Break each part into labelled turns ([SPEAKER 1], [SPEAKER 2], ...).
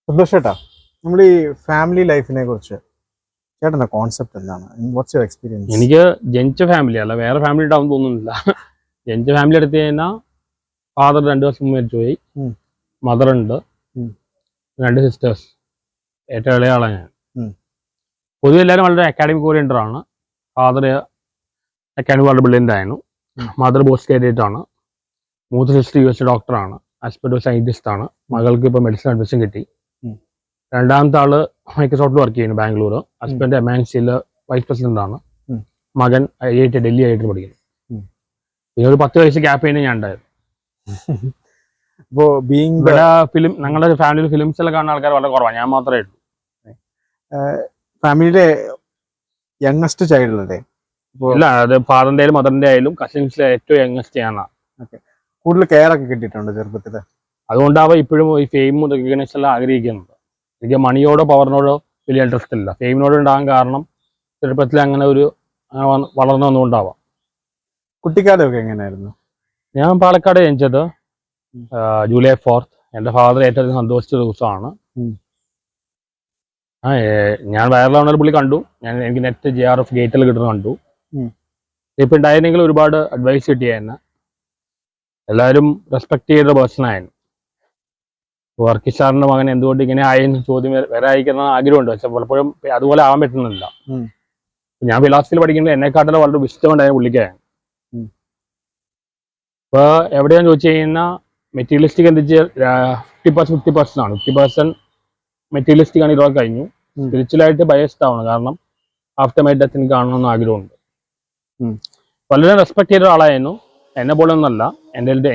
[SPEAKER 1] സന്തോഷേട്ടാ, നമ്മൾ ഈ ഫാമിലി ലൈഫിനെ കുറിച്ച് ചേട്ടൻ്റെ കോൺസെപ്റ്റ് എന്താണ്? What's your experience?
[SPEAKER 2] എനിക്ക് ജനിച്ച ഫാമിലി അല്ല, വേറെ ഫാമിലി ഉണ്ടാവും തോന്നുന്നില്ല. ജനിച്ച ഫാമിലി എടുത്തു കഴിഞ്ഞാൽ ഫാദർ 2 വർഷം മുമ്പ് മരിച്ചുപോയി. മദർ ഉണ്ട്, 2 സിസ്റ്റേഴ്സ്, ഏറ്റവും ഇളയ ആളാണ് ഞാൻ. പൊതുവെ എല്ലാവരും വളരെ അക്കാഡമിക് ഓറിയൻറ്റഡ് ആണ്. ഫാദർ അക്കാഡമിക് വളരെ ബ്രില്യൻ്റ് ആയിരുന്നു. മദർ പോസ്റ്റ് ഗ്രാജുവേറ്റ് ആണ്. മൂത്ത സിസ്റ്റർ US ഡോക്ടറാണ്, ഹസ്ബൻഡ് ഒരു സയൻറ്റിസ്റ്റ് ആണ്. മകൾക്ക് ഇപ്പോൾ മെഡിസിൻ അഡ്മിഷൻ കിട്ടി. രണ്ടാമത്തെ ആള് മൈക്രോസോഫ്റ്റിൽ വർക്ക് ചെയ്യുന്നു, ബാംഗ്ലൂർ. ഹസ്ബൻഡ് MNCയിൽ വൈസ് പ്രസിഡന്റ് ആണ്. മകൻ IIT ഡൽഹി IIT പഠിക്കുന്നു. പിന്നെ ഒരു 10 വയസ്സ് ഗ്യാപ്പ് കഴിഞ്ഞ് ഞാൻ ഉണ്ടായിരുന്നു.
[SPEAKER 1] ഇപ്പോൾ
[SPEAKER 2] ഇവിടെ ഫിലിം, ഞങ്ങളുടെ ഫാമിലിയിൽ ഫിലിംസിൽ കാണുന്ന ആൾക്കാർ വളരെ കുറവാണ്, ഞാൻ മാത്രമേ ഉള്ളൂ.
[SPEAKER 1] ഫാമിലിയിലെ യങ്ങസ്റ്റ് ചൈൽഡ് അല്ലേ?
[SPEAKER 2] ഇല്ല, അത് ഫാദറിന്റെ ആയാലും മദറിന്റെ ആയാലും കസിൻസിലെ ഏറ്റവും യങ്ങസ്റ്റ് ആണ്.
[SPEAKER 1] കൂടുതൽ കെയർ ഒക്കെ കിട്ടിയിട്ടുണ്ട് ചെറുപ്പത്തിൽ.
[SPEAKER 2] അതുകൊണ്ടാവും ഇപ്പോഴും ഈ ഫെയിമും റെക്കഗ്നൈസ് എല്ലാം ആഗ്രഹിക്കുന്നത്. എനിക്ക് മണിയോടോ പവറിനോടോ വലിയ ഇൻട്രസ്റ്റ് ഇല്ല. ഫെയിമിനോട് ഉണ്ടാകാൻ കാരണം ചെറുപ്പത്തിൽ അങ്ങനെ ഒരു വളർന്നു വന്നുകൊണ്ടാവാം.
[SPEAKER 1] കുട്ടിക്കാലമൊക്കെ എങ്ങനെയായിരുന്നു?
[SPEAKER 2] ഞാൻ പാലക്കാട് ജനിച്ചത് ജൂലൈ 4. എൻ്റെ ഫാദർ ഏറ്റവും സന്തോഷിച്ച ദിവസമാണ്. ഞാൻ വൈറലാവുന്ന പുള്ളി കണ്ടു. എനിക്ക് നെറ്റ് JRF ഗേറ്റിൽ കിട്ടുന്ന കണ്ടു. ഇപ്പം ഉണ്ടായിരുന്നെങ്കിൽ ഒരുപാട് അഡ്വൈസ് കിട്ടിയായിരുന്നു. എല്ലാവരും റെസ്പെക്ട് ചെയ്ത പേഴ്സണായിരുന്നു. വർക്കി സാറിന്റെ മകൻ എന്തുകൊണ്ട് ഇങ്ങനെ ആയെന്ന് ചോദ്യം വരാതിരിക്കുന്ന ആഗ്രഹമുണ്ട്. പക്ഷെ പലപ്പോഴും അതുപോലെ ആവാൻ പറ്റുന്നില്ല. ഞാൻ ഫിലോസഫിയിൽ പഠിക്കുന്നത് എന്നെക്കാട്ടിലും വളരെ വിശദം ഉണ്ടായ പുള്ളിക്കാണ്. ഇപ്പോൾ എവിടെയാന്ന് ചോദിച്ചു കഴിഞ്ഞാൽ മെറ്റീരിയലിസ്റ്റിക് എന്താ വെച്ചാൽ 50% ആണ്. 50% മെറ്റീരിയലിസ്റ്റിക് ആണ്. ഇതൊക്കെ കഴിഞ്ഞു. സ്പിരിച്വലായിട്ട് ബയസ്ഡ് ആവണം. കാരണം ആഫ്റ്റർ മൈ ഡെത്ത് എനിക്ക് കാണണമെന്ന് ആഗ്രഹമുണ്ട്. വളരെ റെസ്പെക്ട് ചെയ്ത ആളായിരുന്നു. എന്നെ പോലെ ഒന്നല്ല.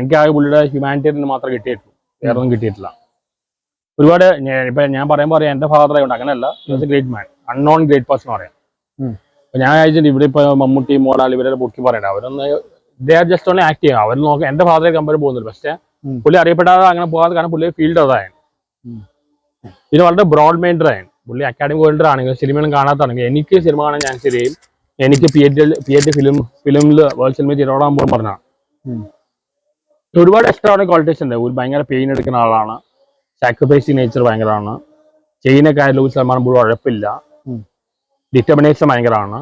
[SPEAKER 2] എനിക്ക് ആ പുള്ളിയുടെ ഹ്യൂമാനിറ്റേറിയൻ മാത്രമേ കിട്ടിയിട്ടുള്ളൂ, വേറെ ഒന്നും കിട്ടിയിട്ടില്ല. ഒരുപാട് ഇപ്പം ഞാൻ പറയുമ്പോൾ പറയാം എൻ്റെ ഫാദർ ആയതുകൊണ്ട് അങ്ങനെയല്ല. ഗ്രേറ്റ് മാൻ, അൺനോൺ ഗ്രേറ്റ് പേഴ്സൺ പറയാം. അപ്പം ഞാൻ അയച്ചിട്ട് ഇവിടെ ഇപ്പോൾ മമ്മൂട്ടി, മോഹൻലാൽ ഇവരെ പൊക്കി പറയണ്ട. അവരൊന്ന് they are just only act ചെയ്യുക. അവർ നോക്കാം. എൻ്റെ ഫാദറെ കമ്പയർ പോകുന്നില്ല. പക്ഷേ പുള്ളി അറിയപ്പെടാതെ അങ്ങനെ പോകാതെ, കാരണം പുള്ളി ഫീൽഡ് അതായിരുന്നു. പിന്നെ വളരെ ബ്രോഡ് മൈൻഡഡ് ആയിരുന്നു പുള്ളി. അക്കാഡമിക് ഓറിയന്റഡ് ആണെങ്കിൽ സിനിമയൊന്നും കാണാത്താണെങ്കിൽ എനിക്ക് സിനിമ കാണാൻ ഞാൻ ശരിയും. എനിക്ക് PhD ഫിലിമിൽ വേൾഡ് സിനിമ ചെയ്തോടാൻ പോകുമ്പോൾ പറഞ്ഞാണ്. ഒരുപാട് എക്സ്ട്രാ ക്വാളിറ്റീസ് ഉണ്ട്. ഒരു ഭയങ്കര പെയിൻ എടുക്കുന്ന ആളാണ്. സാക്രിഫൈസിങ് നേച്ചർ ഭയങ്കരമാണ്. ചെയ്യുന്ന കാര്യം 100% പോലും ഉഴപ്പില്ല. ഡിറ്റർമിനേഷൻ ഭയങ്കരമാണ്.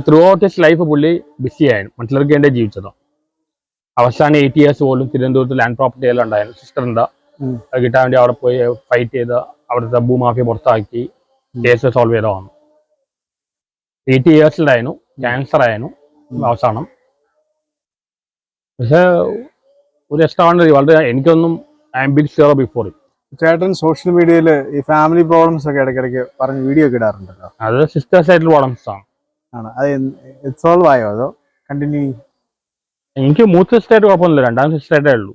[SPEAKER 2] ത്രൂ ഔട്ട് ഹിസ് ലൈഫ് പുള്ളി ബിസി ആയിരുന്നു. മറ്റുള്ളവർക്ക് വേണ്ടി ജീവിച്ചത്. അവസാനം 8 years പോലും തിരുവനന്തപുരത്ത് ലാൻഡ് പ്രോപ്പർട്ടി എല്ലാം ഉണ്ടായിരുന്നു. സിസ്റ്ററിൻ്റെ അത് കിട്ടാൻ വേണ്ടി അവിടെ പോയി ഫൈറ്റ് ചെയ്ത് അവിടുത്തെ ഭൂമാഫിയ പുറത്താക്കി കേസ് സോൾവ് ചെയ്ത വന്നു. 80 yearsലായിരുന്നു. ക്യാൻസർ ആയിരുന്നു അവസാനം. പക്ഷേ ഒരു എക്സ്ട്രാ വളരെ എനിക്കൊന്നും I am big zero before it.
[SPEAKER 1] ചേട്ടൻ സോഷ്യൽ മീഡിയയിൽ ഈ ഫാമിലി പ്രോബ്ലംസ് ഒക്കെ ഇടയ്ക്കിടയ്ക്ക് പറഞ്ഞ് വീഡിയോ ഒക്കെ ഇടാറുണ്ടല്ലോ.
[SPEAKER 2] അത് സിസ്റ്റേഴ്സ് ആയിട്ടുള്ള പ്രോബ്ലംസ് ആണ്.
[SPEAKER 1] അത് സോൾവ് ആയോ അതോ കണ്ടിന്യൂ?
[SPEAKER 2] എനിക്ക് മൂത്ത സിസ്റ്ററായിട്ട് കുഴപ്പമൊന്നുമില്ല. 2ാം സിസ്റ്ററായിട്ടേ ഉള്ളൂ.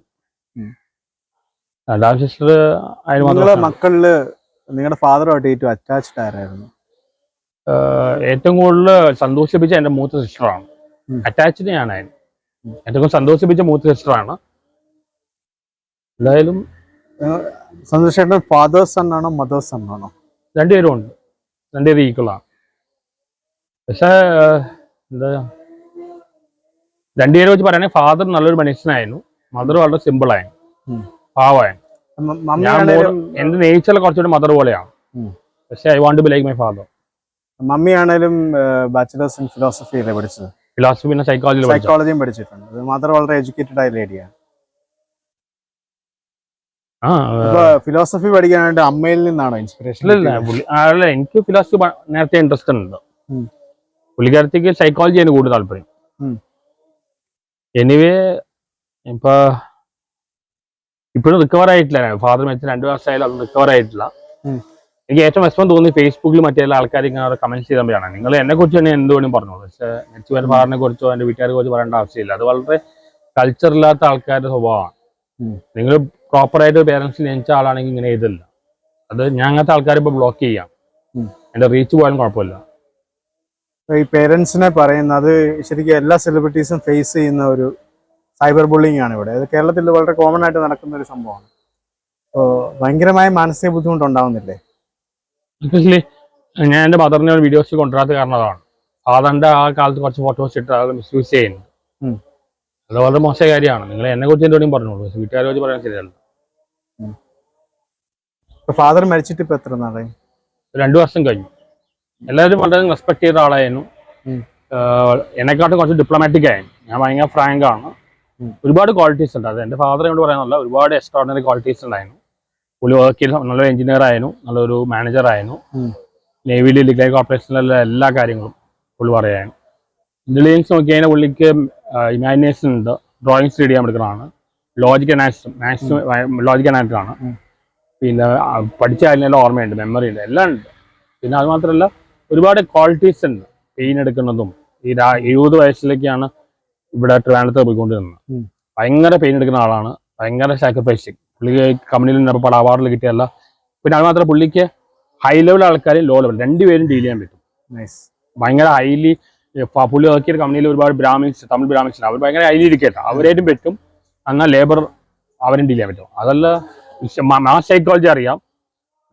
[SPEAKER 2] 2ാം സിസ്റ്റർ
[SPEAKER 1] നിങ്ങളുടെ മക്കളില് നിങ്ങളുടെ ഫാദറുമായിട്ട് ഏറ്റവും അറ്റാച്ച്ഡ് ആരായിരുന്നു?
[SPEAKER 2] ഏറ്റവും കൂടുതൽ സന്തോഷിപ്പിച്ച എൻ്റെ മൂത്ത സിസ്റ്ററാണ്. അറ്റാച്ച്ഡ് ഞാനായിരുന്നു. ഏറ്റവും സന്തോഷിപ്പിച്ച മൂത്ത സിസ്റ്ററാണ്. എന്തായാലും
[SPEAKER 1] സന്തോഷേട്ടൻ ഫാദേഴ്സ് സൺ ആണോ മദേഴ്സ് സൺ ആണോ?
[SPEAKER 2] രണ്ടുപേരും ഉണ്ട്. രണ്ടുപേരും ഈക്വലാണ്. പക്ഷേ എന്താ രണ്ടുപേരെ വെച്ച് പറയുകയാണെങ്കിൽ ഫാദർ നല്ലൊരു മനുഷ്യനായിരുന്നു. മദർ വളരെ സിമ്പിളായിരുന്നു, പാവമായിരുന്നു. എന്റെ നേച്ചറിൽ കുറച്ചുകൂടി മദർ പോലെയാണ്. പക്ഷേ I want to be like my father.
[SPEAKER 1] Mummy ആണേലും ബാച്ചിലേഴ്സ് ഇൻ ഫിലോസഫിയല്ലേ പഠിച്ചത്?
[SPEAKER 2] ഫിലോസഫി പിന്നെ സൈക്കോളജിയും
[SPEAKER 1] പഠിച്ചിട്ടുണ്ട്. മദർ വളരെ എഡ്യൂക്കേറ്റഡ് ആയ ലേഡിയാണ്. ഫിലോസഫി പഠിക്കാനായിട്ട് അമ്മയിൽ നിന്നാണോ ഇൻസ്പിറേഷൻ?
[SPEAKER 2] അല്ല, എനിക്ക് ഫിലോസഫി നേരത്തെ ഇൻട്രസ്റ്റ് ഉണ്ട്. പുള്ളിക്കാരത്തേക്ക് സൈക്കോളജിയാണ് കൂടുതൽ താല്പര്യം. എനിവേ ഇപ്പോഴും റിക്കവർ ആയിട്ടില്ല. ഫാദർ മരിച്ച 2 വർഷമായാലും അത് റിക്കവർ ആയിട്ടില്ല. എനിക്ക് ഏറ്റവും വിഷമം തോന്നി ഫേസ്ബുക്കിൽ മറ്റേയുള്ള ആൾക്കാർ ഇങ്ങനെ കമന്റ് ചെയ്തപ്പോഴാണ്. നിങ്ങൾ എന്നെ കുറിച്ച് തന്നെ എന്തുകൊണ്ടും പറഞ്ഞോളൂ, പക്ഷേ നെറ്റ് ഫാദറിനെ കുറിച്ചോ എൻ്റെ വീട്ടുകാരെ കുറിച്ച് പറയേണ്ട ആവശ്യമില്ല. അത് വളരെ കൾച്ചർ ഇല്ലാത്ത ആൾക്കാരുടെ സ്വഭാവമാണ്. നിങ്ങൾ പ്രോപ്പറായിട്ട് പേരൻസിന് ജനിച്ച ആളാണെങ്കിൽ ഇങ്ങനെ എഴുതില്ല. അത് ഞാൻ അങ്ങനത്തെ ആൾക്കാരെ ഇപ്പോൾ ബ്ലോക്ക് ചെയ്യാം. എൻ്റെ റീച്ച് പോയാലും കുഴപ്പമില്ല.
[SPEAKER 1] ഈ പേരൻസിനെ പറയുന്നത് ശരിക്കും എല്ലാ സെലിബ്രിറ്റീസും ഫേസ് ചെയ്യുന്ന ഒരു സൈബർ ബുള്ളിങ് ആണ് ഇവിടെ. അത് കേരളത്തിൽ വളരെ കോമൺ ആയിട്ട് നടക്കുന്ന ഒരു സംഭവമാണ്. അപ്പോൾ ഭയങ്കരമായ മാനസിക ബുദ്ധിമുട്ടുണ്ടാവുന്നില്ലേ?
[SPEAKER 2] എസ്പെഷ്യലി ഞാൻ എൻ്റെ മദറിനെ വീഡിയോസ് കൊണ്ടുവരാത്ത കാരണം അതാണ്. ഫാദറിൻ്റെ ആ കാലത്ത് കുറച്ച് ഫോട്ടോസ് ഇട്ട് അത് മിസ്യൂസ് ചെയ്യുന്നു. അത് വളരെ മോശം കാര്യമാണ്. നിങ്ങൾ എന്നെ കുറിച്ച് എന്തുകൊണ്ടും പറഞ്ഞോളൂ, വീട്ടുകാരെ കുറിച്ച് പറയാൻ ശരിയല്ല.
[SPEAKER 1] ഫാദർ മരിച്ചിട്ട് ഇപ്പൊ എത്ര നാളായി?
[SPEAKER 2] 2 വർഷം കഴിഞ്ഞു. എല്ലാവരും വളരെ റെസ്പെക്ട് ചെയ്ത ആളായിരുന്നു. എന്നെക്കാട്ടും കുറച്ച് ഡിപ്ലോമാറ്റിക് ആയിരുന്നു. ഞാൻ ഭയങ്കര ഫ്രാങ്ക് ആണ്. ഒരുപാട് ക്വാളിറ്റീസ് ഉണ്ട്. അത് എൻ്റെ ഫാദറിനോട് പറയാനുള്ള ഒരുപാട് എക്സ്ട്രോർഡിനറി ക്വാളിറ്റീസ് ഉണ്ടായിരുന്നു. പുള്ളി വർക്ക് ചെയ്ത നല്ലൊരു എഞ്ചിനീയർ ആയിരുന്നു, നല്ലൊരു മാനേജർ ആയിരുന്നു. നേവിയിൽ ലിഗ്ലൈക്ക് ഓപ്പറേഷനിലുള്ള എല്ലാ കാര്യങ്ങളും പുള്ളി പറയായിരുന്നു. ഇന്റലിജൻസ് നോക്കി കഴിഞ്ഞാൽ പുള്ളിക്ക് ഇമാജിനേഷൻ ഉണ്ട്, ഡ്രോയിങ്സ് റീഡ് ചെയ്യാൻ എടുക്കുന്നതാണ്, ലോജിക് ലോജിക് അനാലിസിസ്. പിന്നെ പഠിച്ച കാര്യങ്ങളെല്ലാം ഓർമ്മയുണ്ട്, മെമ്മറി ഉണ്ട്, എല്ലാം ഉണ്ട്. പിന്നെ അത് മാത്രമല്ല ഒരുപാട് ക്വാളിറ്റീസ് ഉണ്ട്. പെയിൻ എടുക്കുന്നതും ഈ 70 വയസ്സിലേക്കാണ് ഇവിടെ ട്രിവാൻഡ്രത്ത് പോയിക്കൊണ്ടിരുന്നത്. ഭയങ്കര പെയിൻ എടുക്കുന്ന ആളാണ്, ഭയങ്കര സാക്രിഫൈസിങ്. പുള്ളിക്ക് കമ്പനിയിൽ നിന്നപ്പോൾ പല അവാർഡിൽ കിട്ടിയല്ല. പിന്നെ അത് മാത്രമല്ല പുള്ളിക്ക് ഹൈ ലെവൽ ആൾക്കാരും ലോ ലെവൽ രണ്ടുപേരും ഡീൽ ചെയ്യാൻ പറ്റും. ഭയങ്കര ഹൈലി പുള്ളി നോക്കിയ കമ്പനിയിൽ ഒരുപാട് ബ്രാഹ്മിൻസ്, തമിഴ് ബ്രാഹ്മിൻസ് അവർ ഭയങ്കര ഹൈലി ഇരിക്കട്ടെ, അവരായിട്ടും പറ്റും. എന്നാൽ ലേബർ അവരും ഡീൽ ചെയ്യാൻ പറ്റും. അതല്ല മാസ് സൈക്കോളജി അറിയാം.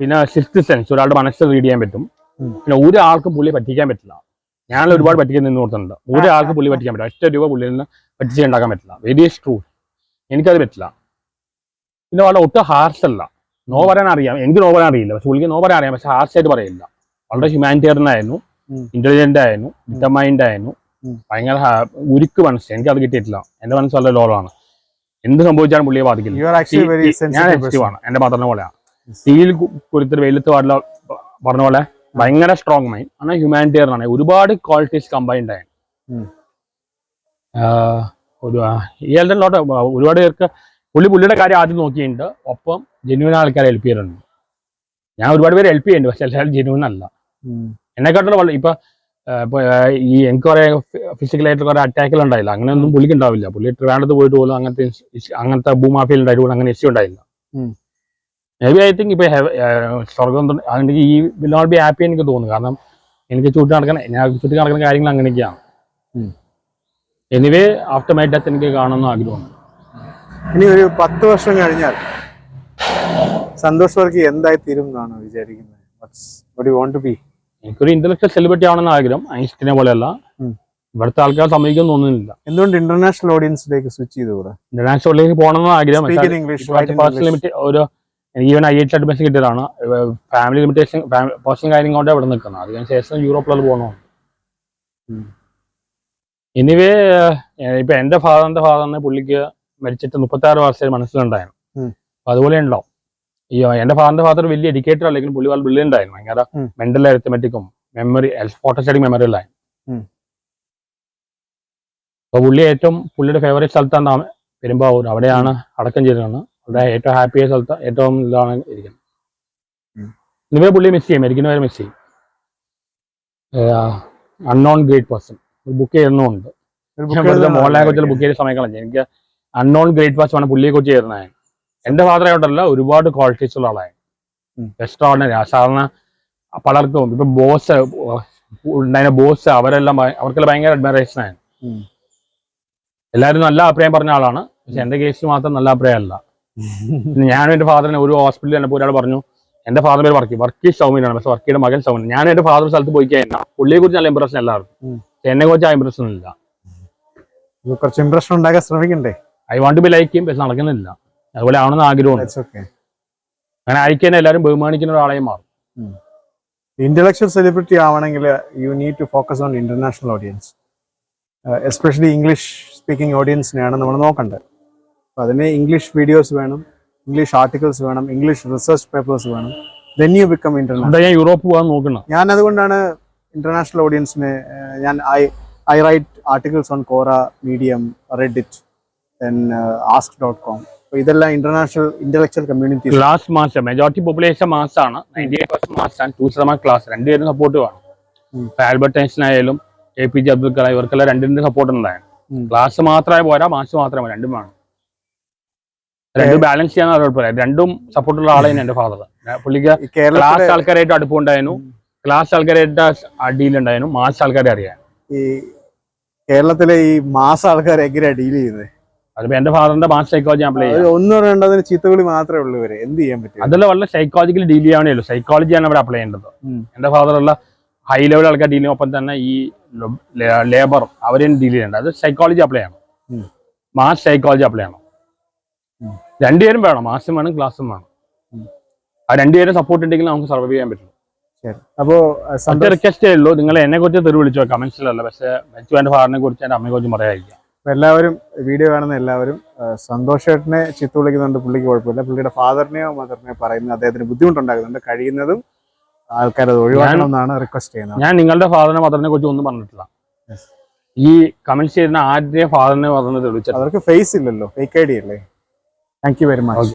[SPEAKER 2] പിന്നെ സിക്സ്ത് സെൻസ്, ഒരാളുടെ മനസ്സ് റീഡ് ചെയ്യാൻ പറ്റും. പിന്നെ ഒരാൾക്കും പുള്ളി പറ്റിക്കാൻ പറ്റില്ല. ഞാൻ ഒരുപാട് പറ്റിക്കാൻ നിന്ന് കൊടുത്തിട്ടുണ്ട്. ഒരാൾക്ക് പുള്ളി പറ്റിക്കാൻ പറ്റില്ല. 1 രൂപ പുള്ളിയിൽ നിന്ന് പറ്റിച്ച് ഉണ്ടാക്കാൻ പറ്റില്ല. Very true. എനിക്കത് പറ്റില്ല. പിന്നെ വളരെ ഒട്ടും ഹാർഷ് അല്ല. നോ പറയാൻ അറിയാം, എനിക്ക് നോ പറയാൻ അറിയില്ല, പക്ഷെ പുള്ളിക്ക് നോ പറയാൻ അറിയാം, പക്ഷെ ഹാർഷ് ആയിട്ട് പറയില്ല. വളരെ ഹ്യൂമാനിറ്റേറിയൻ ആയിരുന്നു, ഇന്റലിജന്റ് ആയിരുന്നു, ഡിറ്റർമൈൻഡ് ആയിരുന്നു, ഭയങ്കര ഉരുക്ക് മനസ്സ്. എനിക്കത് കിട്ടിയിട്ടില്ല. എന്റെ മനസ്സ് വളരെ ലോളാണ്. എന്ത് സംഭവിച്ചാലും പുള്ളിയെ ബാധിക്കില്ല. ഞാൻ എക്സ്റ്റീവാണ്, എന്റെ മദറിനെ പോലെയാണ്. തീയിൽ കുരുത്തൊരു വെയിലത്ത് പാടില്ല പറഞ്ഞ പോലെ ഭയങ്കര സ്ട്രോങ് മൈൻഡ് ആണ്, ഹ്യൂമാനിറ്റേറിയൻ ആണ്. ഒരുപാട് ക്വാളിറ്റീസ് കമ്പൈൻഡ് ആയി. ഒരുപാട് പേർക്ക് പുള്ളിയുടെ കാര്യം ആദ്യം നോക്കിയിട്ടുണ്ട്. ഒപ്പം ജെന്യൂൻ ആൾക്കാരെ ഹെൽപ്പ് ചെയ്തിട്ടുണ്ട്. ഞാൻ ഒരുപാട് പേര് ഹെൽപ്പ് ചെയ്യുന്നുണ്ട്, പക്ഷെ എല്ലാവരും ജെന്യൂൻ അല്ല. എന്നെക്കാട്ടുള്ള ഇപ്പൊ ഈ എനിക്ക് കുറെ ഫിസിക്കലായിട്ട് കുറെ അറ്റാക്കുകൾ ഉണ്ടായില്ല. അങ്ങനെയൊന്നും പുള്ളിക്ക് ഉണ്ടാവില്ല. പുള്ളി ട്രിവാൻഡ്രത്ത് പോയിട്ട് പോലും അങ്ങനത്തെ ഭൂമാഫിയിൽ ഉണ്ടായിട്ട് അങ്ങനെ ഇഷ്യൂ ഉണ്ടായില്ല. മേ ബി ഐ തിങ്ക് ഇപ്പൊ സ്വർഗം അതിന്റെ ഈ വിൽ നോട്ട് ബി ഹാപ്പി എനിക്ക് തോന്നുന്നു. കാരണം എനിക്ക് ചുറ്റി നടക്കുന്ന കാര്യങ്ങൾ അങ്ങനെയൊക്കെയാണ്. എനിവേ ആഫ്റ്റർ മൈ ഡെത്ത് എനിക്ക് കാണുന്ന ആഗ്രഹമുണ്ട്.
[SPEAKER 1] ഇനി ഒരു 10 വർഷം കഴിഞ്ഞാൽ സന്തോഷ് വർക്കി എന്തായി തീരും എന്നാണ് വിചാരിക്കുന്നത്?
[SPEAKER 2] എനിക്കൊരു ഇന്റലക്ച്വൽ സെലിബ്രിറ്റി ആവണമെന്ന് ആഗ്രഹം. ഐൻസ്റ്റീനെ പോലെയല്ല. ഇവിടുത്തെ ആൾക്കാർ സമ്മതിക്കുമെന്ന് തോന്നുന്നില്ല.
[SPEAKER 1] എന്തുകൊണ്ട് ഇന്റർനാഷണൽ ഓഡിയൻസിലേക്ക് സ്വിച്ച് ചെയ്തുകൂടാ?
[SPEAKER 2] ഇന്റർനാഷണൽ ഓഡിയൻസിലേക്ക് പോകണമെന്ന് ആഗ്രഹം. എനിക്ക് ഈവൻ IIT അഡ്മിഷൻ കിട്ടിയതാണ്. ഫാമിലി ലിമിറ്റേഷൻ, പേഴ്സണൽ കാര്യം കൊണ്ട് ഇവിടെ നിൽക്കുന്നത്. അതിന് ശേഷം യൂറോപ്പിലത് പോകണം. എനിവേ ഇപ്പൊ എന്റെ ഫാദറിനെ പുള്ളിക്ക് മരിച്ചിട്ട് 36 വർഷം മനസ്സിലുണ്ടായിരുന്നു. അപ്പൊ അതുപോലെ ഉണ്ടാവും. ഈ എന്റെ ഫാദർ വലിയ എഡ്യൂക്കേറ്റഡ് അല്ലെങ്കിൽ പുള്ളി വളരെ ബ്രില്യൻ്റ് ആയിരുന്നു. ഭയങ്കര മെന്റൽ അരിത്തമെറ്റിക്കും മെമ്മറി ഫോട്ടോസ്റ്റാറ്റിക് മെമ്മറിയിലായി. അപ്പൊ പുള്ളി പുള്ളിയുടെ ഫേവറേറ്റ് സ്ഥലത്താണ് പെരുമ്പാവൂർ. അവിടെയാണ് അടക്കം ചെയ്തതാണ്. അവിടെ ഏറ്റവും ഹാപ്പിയ സ്ഥലത്ത് ഏറ്റവും ഇതാണ് ഇരിക്കുന്നത്. ഇതുവരെ പുള്ളി മിസ് ചെയ്യും, മരിക്കുന്ന വരെ മിസ് ചെയ്യും. അൺനോൺ ഗ്രേറ്റ് പേഴ്സൺ ബുക്ക് ചെയ്യുന്നുണ്ട്. മോഹൻലാലിനെ കുറിച്ചുള്ള ബുക്ക് ചെയ്ത സമയം കളഞ്ഞു. എനിക്ക് അൺനോൺ ഗ്രേറ്റ് പേഴ്സൺ ആണ് പുള്ളിയെ കുറിച്ച് ചെയ്യുന്നത്. എന്റെ ഫാദർ ആയിട്ടല്ല, ഒരുപാട് ക്വാളിറ്റീസ് ഉള്ള ആളായി. എക്സ്ട്രാordinary. സാധാരണ പലർക്കും ഇപ്പൊ ബോസ് അവരെല്ലാം അവർക്കെല്ലാം ഭയങ്കര അഡ്മറേഷൻ ആയിരുന്നു. എല്ലാവരും നല്ല അഭിപ്രായം പറഞ്ഞ ആളാണ്. പക്ഷെ എന്റെ കേസിൽ മാത്രം നല്ല അഭിപ്രായം അല്ല. ഞാനും എന്റെ ഫാദറിനെ ഒരു ഹോസ്പിറ്റലിൽ തന്നെ ഒരാൾ പറഞ്ഞു, എന്റെ ഫാദർ പേര് വർക്കി സൗമിനാണ്, പക്ഷെ വർക്കിയുടെ മകൻ സൗമിൻ. ഞാൻ എന്റെ ഫാദർ സ്ഥലത്ത് പോയി കഴിഞ്ഞാൽ പുള്ളിയെ കുറിച്ച് നല്ല ഇംപ്രഷൻ എല്ലാവർക്കും, എന്നെ കുറിച്ച് ആ ഇംപ്രഷൻ ഇല്ല.
[SPEAKER 1] കുറച്ച് ഇംപ്രഷൻ ഉണ്ടാക്കാൻ ശ്രമിക്കണ്ടേ?
[SPEAKER 2] I want be like him, പക്ഷെ നടക്കുന്നില്ല. അതുപോലെ ആവണമെന്ന് ആഗ്രഹമുണ്ട്. അങ്ങനെ ആയിക്കഴിഞ്ഞാൽ എല്ലാവരും ബഹുമാനിക്കുന്ന ഒരാളെയും മാറും.
[SPEAKER 1] ഇന്റലക്ച്വൽ സെലിബ്രിറ്റി ആവണമെങ്കിൽ you need to focus on international audience, especially English speaking ഓഡിയൻസിനെയാണ് നമ്മൾ നോക്കേണ്ടത്. അപ്പോൾ അതിന് ഇംഗ്ലീഷ് വീഡിയോസ് വേണം, ഇംഗ്ലീഷ് ആർട്ടിക്കിൾസ് വേണം, ഇംഗ്ലീഷ് റിസർച്ച് പേപ്പേഴ്സ് വേണം. Then you become international.
[SPEAKER 2] ഞാൻ യൂറോപ്പ് പോകാൻ നോക്കണം.
[SPEAKER 1] ഞാൻ അതുകൊണ്ടാണ് ഇന്റർനാഷണൽ ഓഡിയൻസിനെ ഞാൻ I write articles on Quora, Medium, Reddit, then ask.com. ഇതെല്ലാം international intellectual community.
[SPEAKER 2] Class mass majority population മാസാണ്. 98% മാസാണ്. 2% ക്ലാസ്. രണ്ടുപേരും സപ്പോർട്ട് വേണം. ആൽബർട്ട് ഐൻസ്റ്റീൻ ആയാലും APJ അബ്ദുൽ കലാം ഇവർക്കെല്ലാം രണ്ടിന്റെ സപ്പോർട്ട് ഉണ്ടായിരുന്നു. ക്ലാസ് മാത്രമായി പോരാ, മാസ് മാത്രമേ പോരാ, രണ്ടും വേണം. രണ്ടും ബാലൻസ് ചെയ്യാൻ കുഴപ്പമില്ല. രണ്ടും സപ്പോർട്ടുള്ള ആളായിരുന്നു എന്റെ ഫാദർ. പുള്ളിക്ക് ക്ലാസ് ആൾക്കാരായിട്ട് അടുപ്പുണ്ടായിരുന്നു, ക്ലാസ് ആൾക്കാരായിട്ട് ഡീലുണ്ടായിരുന്നു, മാസ് ആൾക്കാരെ അറിയാൻ.
[SPEAKER 1] ഈ കേരളത്തിലെ ഈ മാസ ആൾക്കാരെ എങ്ങനെയാ ഡീൽ ചെയ്യുന്നത്?
[SPEAKER 2] അതിപ്പോ എന്റെ ഫാദറിന്റെ മാസ് സൈക്കോളജി അപ്ലൈ ചെയ്യാം.
[SPEAKER 1] ഒന്നും പറയേണ്ടതിന് ചീത്തവിളി മാത്രമേ ഉള്ളൂ. ഇവരെ എന്ത് ചെയ്യാൻ പറ്റും?
[SPEAKER 2] അതല്ല, വളരെ സൈക്കോളജിക്കലി ഡീൽ ചെയ്യാനേ ഉള്ളൂ. സൈക്കോളജിയാണ് അവിടെ അപ്ലൈ ചെയ്യേണ്ടത്. എന്റെ ഫാദറുള്ള ഹൈ ലെവൽ ആൾക്കാർ ഡീൽ ചെയ്യും. ഒപ്പം തന്നെ ഈ ലേബർ അവരെയും ഡീൽ ചെയ്യേണ്ടത്. അത് സൈക്കോളജി അപ്ലൈ ചെയ്യണം. മാസ് സൈക്കോളജി അപ്ലൈ ചെയ്യണം. രണ്ടുപേരും വേണം. മാസും വേണം, ക്ലാസ്സും വേണം. ആ രണ്ടുപേരും സപ്പോർട്ട് ഉണ്ടെങ്കിൽ നമുക്ക് സർവൈവ് ചെയ്യാൻ പറ്റും.
[SPEAKER 1] ശരി. അപ്പോ
[SPEAKER 2] ഒറ്റ റിക്വസ്റ്റേ ഉള്ളൂ, നിങ്ങൾ എന്നെ കുറിച്ച് തെറി വിളിച്ചോ കമന്റ്സിലല്ല, പക്ഷേ മച്ചു എന്റെ ഫാദറിനെ കുറിച്ച് എന്റെ അമ്മയെ കുറിച്ച് പറയാതിരിക്കാം.
[SPEAKER 1] എല്ലാവരും വീഡിയോ കാണുന്ന എല്ലാവരും സന്തോഷേട്ടനെ ചീത്ത വിളിക്കുന്നുണ്ട്, പുള്ളിക്ക് കുഴപ്പമില്ല. പുള്ളിയുടെ ഫാദറിനെയോ മദറിനെയോ പറയുന്നത് അദ്ദേഹത്തിന് ബുദ്ധിമുട്ടുണ്ടാക്കുന്നുണ്ട്. കഴിയുന്നതും ആൾക്കാരത് ഒഴിവാക്കണം എന്നാണ് റിക്വസ്റ്റ് ചെയ്യുന്നത്.
[SPEAKER 2] ഞാൻ നിങ്ങളുടെ ഫാദറിനെ മദറിനെ കുറിച്ച് ഒന്നും പറഞ്ഞിട്ടില്ല. ഈ കമന്റ് ചെയ്യുന്ന ആരുടെയും ഫാദറിനെ മദറിനെ തെളിയിച്ചത്
[SPEAKER 1] അവർക്ക് ഫേസ് ഇല്ലല്ലോ, ഫേക്ക് ഐഡി അല്ലേ. Thank you very much.